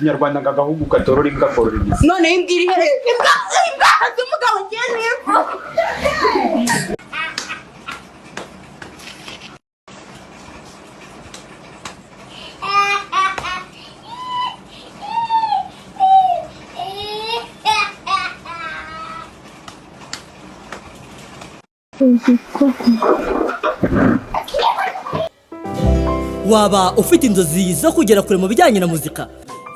Nyarwanda ngagahugu katorora imbwa korora imizi. None imbwira imbwa umugabo ngene. Waba ufite inzozi zo kugera kure mu bijyanye na muzika?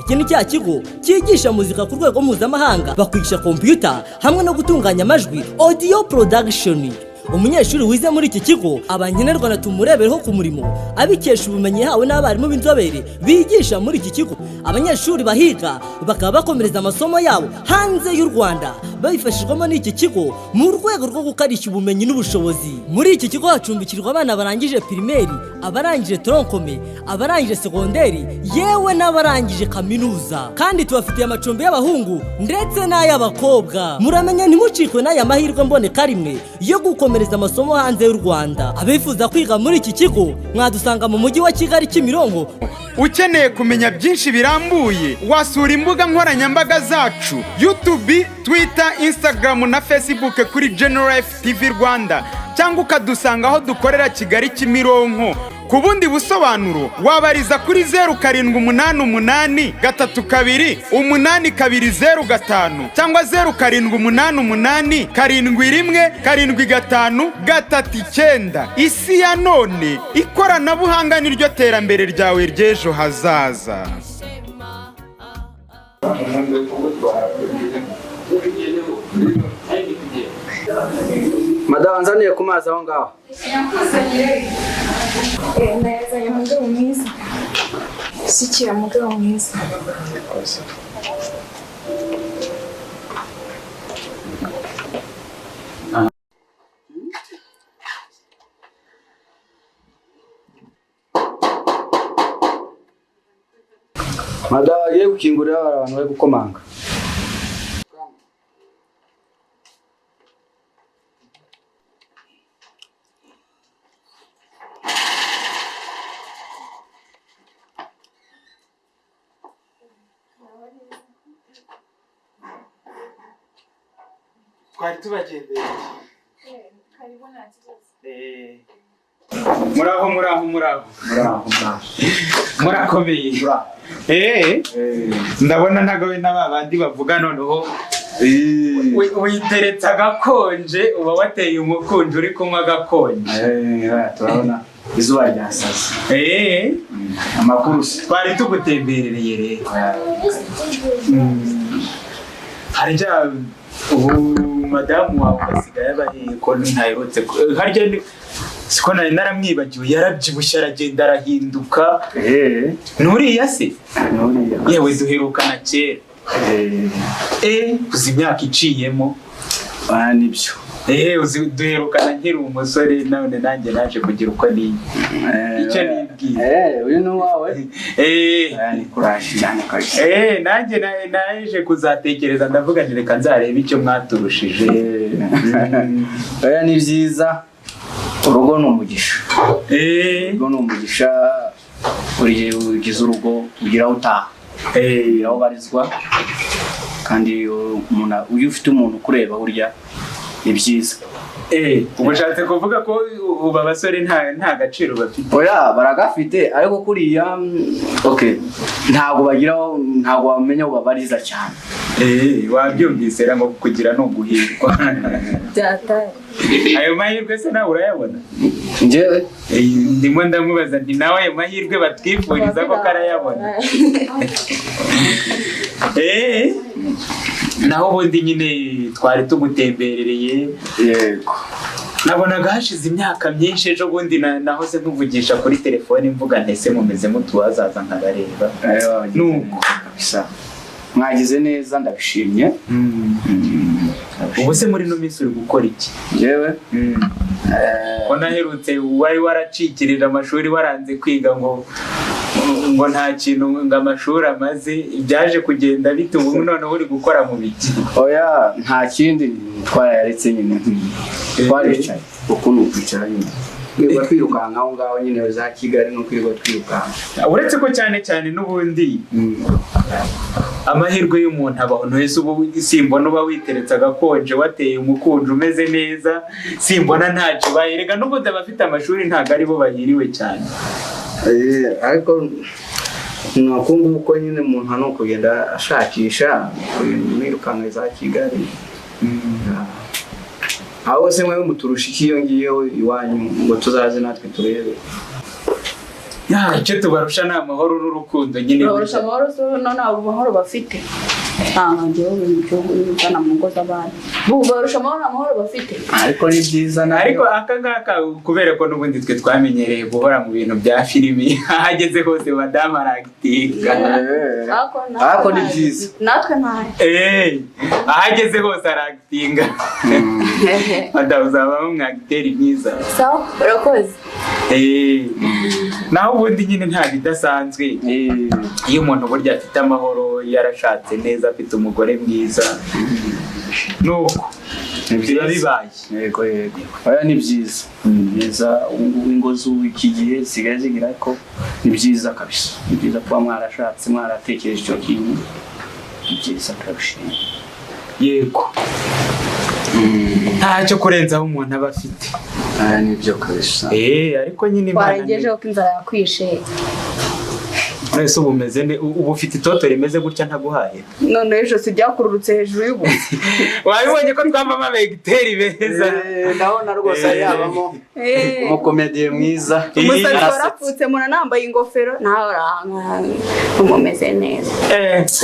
Iki ni cya kigo cyigisha muzika ku rwego mpuzamahanga, bakwigisha computer hamwe no gutunganya amajwi, audio production. Umunyeshuri wize muri iki kigo abanyenerwa na tumurebereho ku murimo abikesha ubumenyi yahawe n'abarimu b'inzobere bigisha muri iki kigo. Abanyeshuri bahiga bakaba bakomereza amasomo yabo hanze y'u Rwanda babifashijwemo n'iki kigo mu rwego rwo gukarishya ubumenyi n'ubushobozi. Muri iki kigo hacumbikirwa abana barangije primaire, abarangije troncome, abarangije segonderi, yewe n'abarangije kaminuza. Kandi tubafitiye amacumbi y'abahungu ndetse n'ay'abakobwa. Muramenya ntimucikwe n'aya mahirwe mboneka rimwe yo gukomereza amasomo hanze y'u Rwanda. Abifuza kwiga muri iki kigo mwadusanga mu mujyi wa Kigali Kimironko. Ukeneye kumenya byinshi birambuye wasura imbuga nkoranyambaga zacu YouTube, Twitter, Instagram na Facebook kuri General TV Rwanda, cyangwa ukadusanga aho dukorera Kigali Kimironko. Ku bundi busobanuro wabariza kuri 0788 32 8205 cyangwa 0788 71 75 39. Isi ya none ikoranabuhanga niryo terambere ryawe ry'ejo hazaza. Madame nzaniye ku mazi aho ngaho. Nazanye umugabo mwiza. Sikira umugabo mwiza. Madame agiye gukingurira abantu bari gukomanga. Twari tubagendeye. Karibona kibazo. Murakomeye. Ndabona ntagawe n'abandi bavuga noneho witeretse agakonje uba wateye umukunje uri kunywa agakonje. Turabona izuba ryasaze. Amakuru twari tugutemberereye rero. Harya ubu madamu wawe asigaye abahiye ko ntayirutse harya siko nari naramwibagiwe yarabyibushye aragenda arahinduka. Nuriya se? Yewe duherukana kera. Uzi imyaka iciyemo. Nibyo. Duherukana nkiri umusore none nanjye naje kugira uko ni icyo nibwiye. Uyu ni wawe? Ni kuraje cyane kaje. Nanjye naje kuzatekereza ndavuga nti reka nzareba icyo mwaturushije. Ni byiza. Urugo ni umugisha. Urugo ni umugisha. Ugize urugo ugira utaha. Aho barizwa. Kandi uyu ufite umuntu kureba burya ni byiza. Ubashatse kuvuga ko ubu abasore nta gaciro bafite? Oya baragafite ariko kuriya ntabwo bamenya aho babariza cyane. Wabyumvise rero kugira no guhirwa. Byataye. Ayo mahirwe se nawe urayabona? Njyewe ndimo ndamubaza nti nawe ayo mahirwe batwifuriza ko karayabona. Naho ubundi nyine twari tumutemberereye. Yego. Nabonaga hashize imyaka myinshi ejo bundi nahoze nkuvugisha kuri telefone mvuga ntese mumeze mutuwazaza nkabareba. Nuko bisa. Mwagize neza ndabishimye. Ubu se muri no minsi uri gukora iki? Yewe ko naherutse wari waracikirira amashuri waranze kwiga ngo nta kintu ngo amashuri amaze ibyaje kugenda bituma noneho uri gukora mu biki? Oya nta kindi twayaretse nyine. Twaricaye ukuntu kwicara nyine. kwirirwa twirukanka aho ngaho nyine za Kigali no kwirirwa twirukanka. Uretse ko cyane n'ubundi amahirwe y'umuntu abaho ntese ubu simbona uba witeretse agakonje wateye umukunje umeze neza, simbona ntacyo bayerega n'ubundi abafite amashuri ntago ari bo bahiriwe cyane. Ariko nakungu uko nyine umuntu no kugenda ashakisha mwirukanka za Kigali. Aho se mwe muturusha ikiyo ngiyo iwanyu ngo tuzaze natwe turebe. Icyo tubarusha ni amahoro n'urukundo nyine. Barusha amahoro so none abo mahoro bafite. Ngiye mu gihugu n'ubana mu ngo z'abandi. Barusha amahoro bafite. Ariko ni byiza na ariko akangaka kubera ko n'ubundi twe twamenyereye guhora mu bintu bya filimi hageze hose madame aragitinga. Ako ni byiza. Natwe ntahe. Ahageze hose aragitinga. Madame uzaba umwagiteri mwiza. Sawa, urakoze. Naho ubundi nyine nta bidasanzwe. Iyo umuntu burya afite amahoro yarashatse neza afite umugore mwiza nuko biba bibaye. Yego oya ni byiza. Neza ingo z'iki gihe sigaye zigira ko ni byiza kabisa. Ni byiza kuba mwarashatse mwaratekereje icyo kintu. Ni byiza kabishimye. Yego ntacyo kurenzaho umuntu aba afite. Ni byo kabisa. Ariko nyine waragejeho ko inzara yakwishe. Nese ubu umeze ubu ufite itoto rimeze gutya ntaguhaye. None ejo sijyakururutse hejuru y'ubu. Wabibonye ko twambama abegiteri beza. Ndabona rwose yabamo umukomediye mwiza. Umusatsi warapfutse muna nambaye ingofero nawe umumeze neza.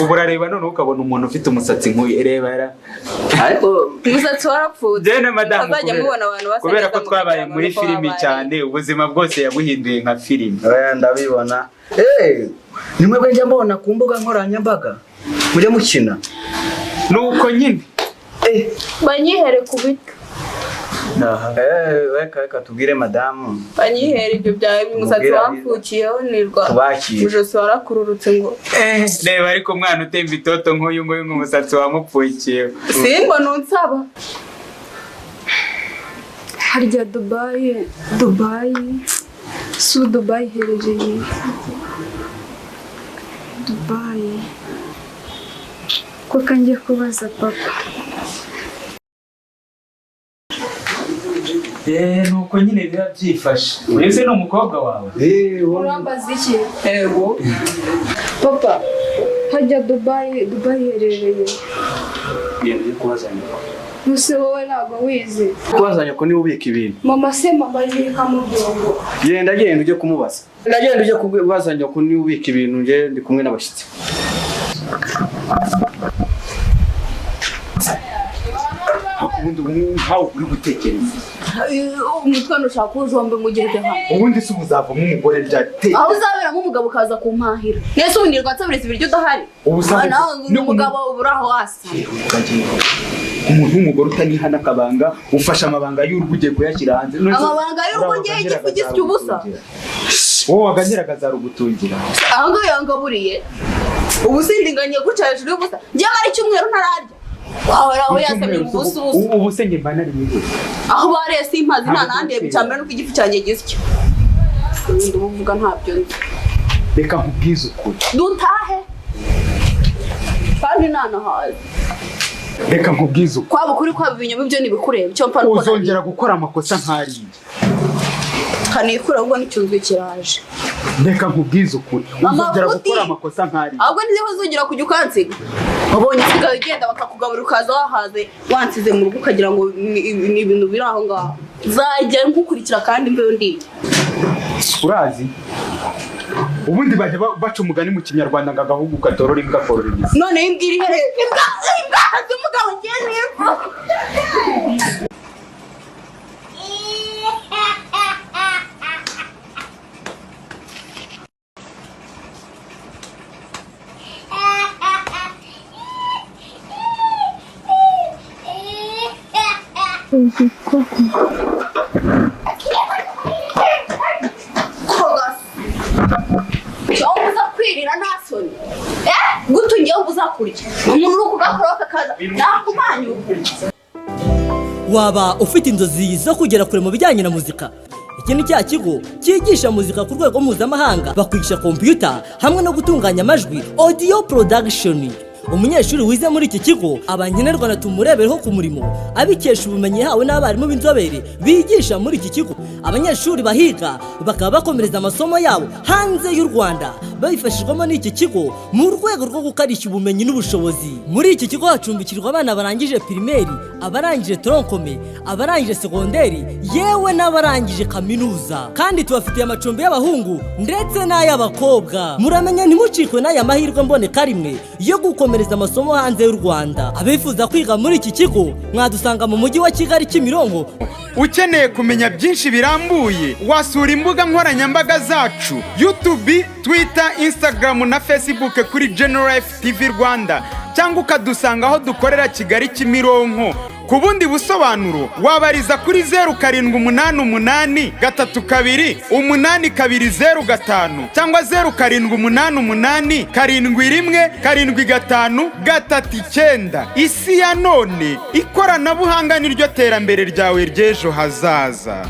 Ubu urareba none ukabona umuntu ufite umusatsi nk'uyu reba era. Ariko umusatsi warapfutse. Jene madame azajya mubona abantu basa. Kubera ko twabaye muri filimi cyane ubuzima bwose yaguhinduye nka filimi. Ndabibona. Nimwe bwenge mbona ku mbuga nkoranyambaga mujye mukina nuko nyine banyihere kubita. Reka tubwire madamu banyihere ibyo byawe umusatsi wapfukiyeho nirwa ujosi warakururutse ngo reba ariko mwana utemba itoto nk'uyu nguyu umusatsi wamupfukiyeho simba nunsaba. Harya Dubai su Dubai herereye Dubai ko kanjye kubaza papa. Nuko nyine biba byifashe. Wese ni umukobwa wawe? Urambaza iki? Ego Papa harya Dubai herereye. Yende kubazanya. Muse wowe ntabwo wize. Kubazanya ko ni ubika ibintu. Mama yibika mu byongo. Genda ujye kumubaza. Ndagenda ujye kubazanya ko ni ubika ibintu nje ndi kumwe n'abashitsi. Ubundi nkaho uri gutekereza. Umutwe nushaka kujombe mugeze ha. Ubundi se ubuzavamo umugore ryate. Aho uzaberamo umugabo kaza kumpahira. Nese ubundi rwatsabiriza ibiryo udahari. Umugabo uburaho wasi. Umuntu w'umugore utanihana akabanga ufasha amabanga y'urugo ugiye kuyashyira hanze. Amabanga y'urugo ngiye igifu gisya ubusa. Wowe waganyiraga rugutungira. Aho ngo yangaburiye. Ubu sindinganye guca hejuru y'ubusa. Ngiye mari cyumweru ntararya. Aho yasamye ubusa. Ubu se nge mbana rimwe. Aho bareye simpazi nta nande bicambera nuko igifu cyanjye gisya. Uvuga ntabyo nzi. Reka nkubwize ukuri. Dutahe. Kandi nana hazi. Reka nkubwize ukuri. Kwaba kuri kwaba ibinyoma ibyo nibikureba cyo mpa nuko uzongera gukora amakosa nk'ariye. Kanikura ubwo n'icyuzwe kiraje. Reka nkubwize ukuri. Uzongera gukora amakosa nk'ariye. Ahubwo niho uzongera kujya ukansiga. Wabonye sigaye ugenda bakakugaburira ukaza wahaze wansize mu rugo ukagira ngo ni ibintu biri aho ngaho. Zajya nkukurikira kandi mbeho ndi. Urazi? Ubundi bajya baca umugani mu Kinyarwanda ngo agahugu katorora imbwa korora imizi. None imbwira ihere imbwa z'umugabo ngiye neza. Uza kwirira nasoni. Gutungiye uzakurya. Umuntu uri kugakora kaza. Nakumanyu. Waba ufite inzozi zo kugera kure mu bijyanye na muzika? Iki ni cya kigo cyigisha muzika ku rwego mpuzamahanga, bakwigisha computer hamwe no gutunganya amajwi, audio production. Umunyeshuri wize muri iki kigo abanyenerwa natumurebereho ku murimo abikesha ubumenyi yahawe n'abarimu b'inzobere bigisha muri iki kigo. Abanyeshuri bahiga bakaba bakomereza amasomo yabo hanze y'u Rwanda babifashijwemo n'iki kigo mu rwego rwo gukarishya ubumenyi n'ubushobozi. Muri iki kigo hacumbikirwa abana barangije primaire, abarangije troncome, abarangije segonderi, yewe n'abarangije kaminuza. Kandi tubafitiye amacumbi y'abahungu ndetse n'ay'abakobwa. Muramenya ntimucikwe n'aya mahirwe mboneka rimwe yo gukomereza amasomo hanze y'u Rwanda. Abifuza kwiga muri iki kigo mwadusanga mu mujyi wa Kigali Kimironko. Ukeneye kumenya byinshi birambuye wasura imbuga nkoranyambaga zacu YouTube, Twitter, Instagram na Facebook kuri General TV Rwanda, cyangwa ukadusanga aho dukorera Kigali Kimironko. Ku bundi busobanuro wabariza kuri 0788328205 cyangwa 0788717539. Isi ya none, ikoranabuhanga niryo terambere ryawe ry'ejo hazaza.